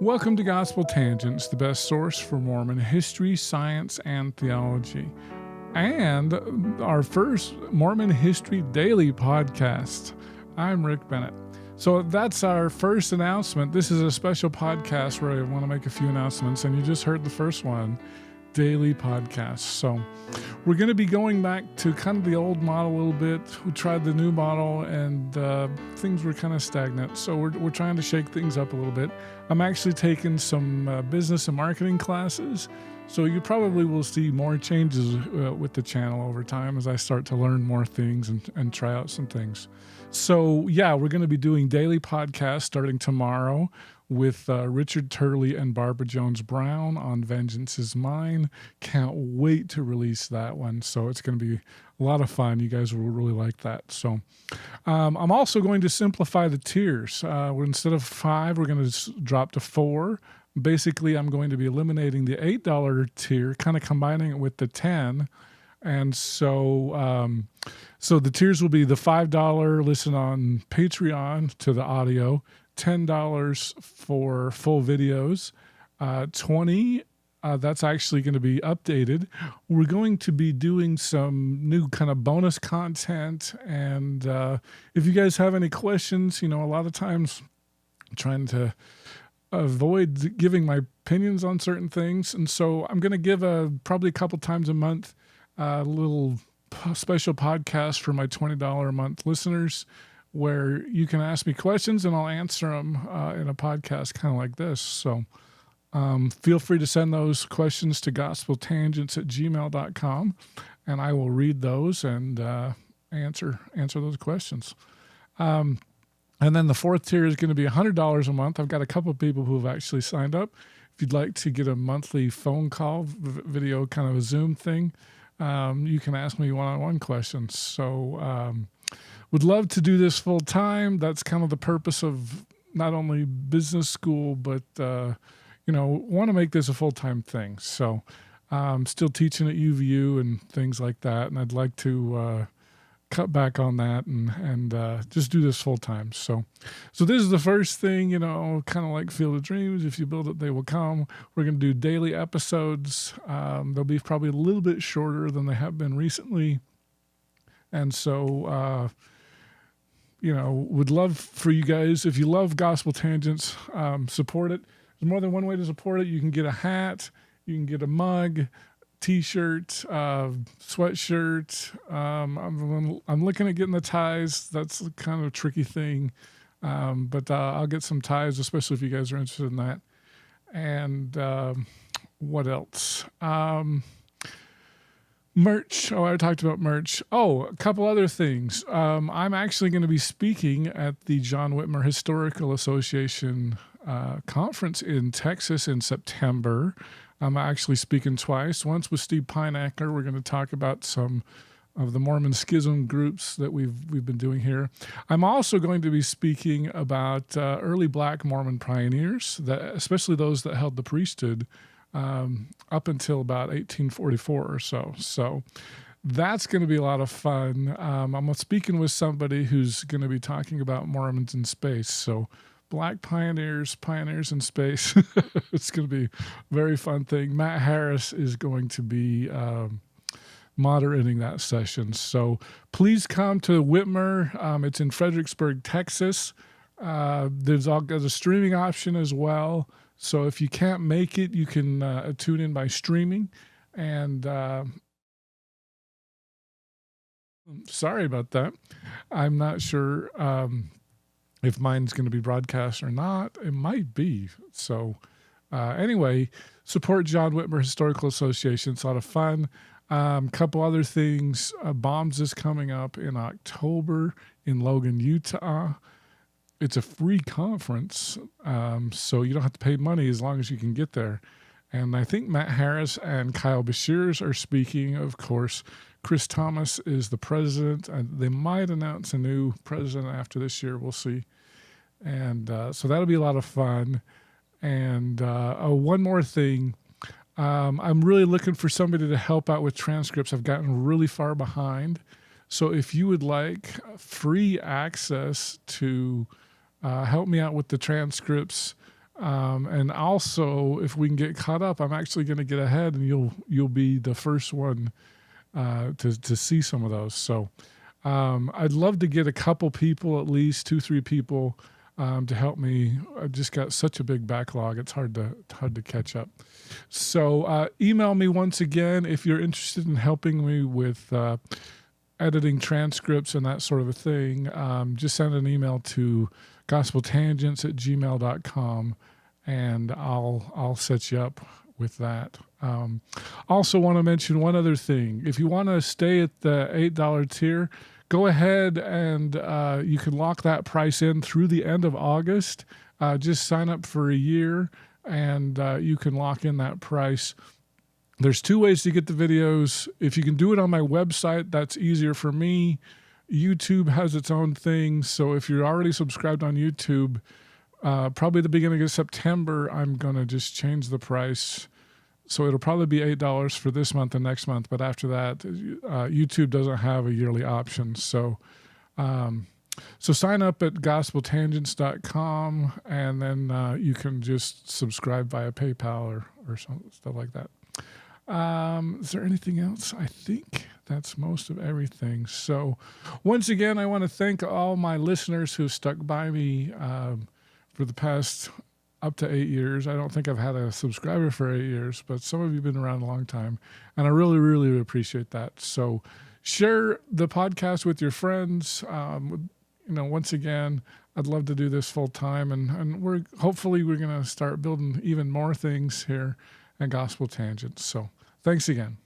Welcome to Gospel Tangents, the best source for Mormon history, science, and theology. And our first Mormon History Daily podcast. I'm Rick Bennett. So that's our first announcement. This is a special podcast where I want to make a few announcements, and you just heard the first one, daily podcast. So we're going to be going back to kind of the old model a little bit. We tried the new model, and things were kind of stagnant. So we're trying to shake things up a little bit. I'm actually taking some business and marketing classes. So you probably will see more changes with the channel over time as I start to learn more things and try out some things. So yeah, we're going to be doing daily podcasts starting tomorrow with Richard Turley and Barbara Jones Brown on Vengeance is Mine. Can't wait to release that one. So it's going to be a lot of fun. You guys will really like that. So I'm also going to simplify the tiers. Instead of 5, we're going to drop to 4. Basically, I'm going to be eliminating the $8 tier, kind of combining it with the 10. And so the tiers will be the $5 listen on Patreon to the audio, $10 for full videos, $20, that's actually going to be updated. We're going to be doing some new kind of bonus content. And if you guys have any questions, a lot of times I'm trying to avoid giving my opinions on certain things. And so I'm going to give probably a couple times a month a little special podcast for my $20 a month listeners where you can ask me questions and I'll answer them in a podcast kind of like this. So feel free to send those questions to gospeltangents@gmail.com and I will read those and answer those questions. And then the 4th tier is going to be $100 a month. I've got a couple of people who have actually signed up. If you'd like to get a monthly phone call, video, kind of a Zoom thing, you can ask me one-on-one questions. So would love to do this full time. That's kind of the purpose of not only business school, but, want to make this a full-time thing. So I'm still teaching at UVU and things like that. And I'd like to cut back on that and just do this full time. So this is the first thing, kind of like Field of Dreams. If you build it, they will come. We're going to do daily episodes. They'll be probably a little bit shorter than they have been recently. And so, would love for you guys, if you love Gospel Tangents, support it. There's more than one way to support it. You can get a hat, you can get a mug, T-shirt, sweatshirt. I'm looking at getting the ties. That's kind of a tricky thing. But I'll get some ties, especially if you guys are interested in that. And what else? Merch. Oh, I talked about merch. Oh, a couple other things. I'm actually going to be speaking at the John Whitmer Historical Association conference in Texas in September. I'm actually speaking twice. Once with Steve Pineacker. We're going to talk about some of the Mormon schism groups that we've been doing here. I'm also going to be speaking about early Black Mormon pioneers, especially those that held the priesthood up until about 1844 or so. So that's going to be a lot of fun. I'm speaking with somebody who's going to be talking about Mormons in space. So Black pioneers in space. It's going to be a very fun thing. Matt Harris is going to be moderating that session. So please come to Whitmer. It's in Fredericksburg, Texas. There's a streaming option as well. So if you can't make it, you can tune in by streaming. And sorry about that. I'm not sure if mine's going to be broadcast or not. It might be. So anyway, support John Whitmer Historical Association. It's a lot of fun. Couple other things. Bombs is coming up in October in Logan, Utah. It's a free conference, so you don't have to pay money as long as you can get there. And I think Matt Harris and Kyle Bashirs are speaking. Of course, Chris Thomas is the president. They might announce a new president after this year. We'll see. And so that'll be a lot of fun. And one more thing. I'm really looking for somebody to help out with transcripts. I've gotten really far behind. So if you would like free access to help me out with the transcripts, And also, if we can get caught up, I'm actually going to get ahead, and you'll be the first one to see some of those. So I'd love to get a couple people, at least 2-3 people, to help me. I've just got such a big backlog; it's hard to catch up. So email me once again if you're interested in helping me with editing transcripts and that sort of a thing. Just send an email to gospeltangents@gmail.com, and I'll set you up with that. Also want to mention one other thing. If you want to stay at the $8 tier, go ahead and you can lock that price in through the end of August. Just sign up for a year, and you can lock in that price. There's 2 ways to get the videos. If you can do it on my website, that's easier for me. YouTube has its own thing, so if you're already subscribed on YouTube, probably the beginning of September, I'm going to just change the price. So it'll probably be $8 for this month and next month, but after that, YouTube doesn't have a yearly option. So sign up at gospeltangents.com, and then you can just subscribe via PayPal or something, stuff like that. Is there anything else? I think that's most of everything. So once again, I want to thank all my listeners who stuck by me for the past up to 8 years. I don't think I've had a subscriber for 8 years, but some of you have been around a long time, and I really, really appreciate that. So share the podcast with your friends. Once again, I'd love to do this full time, and we're going to start building even more things here at Gospel Tangents. So thanks again.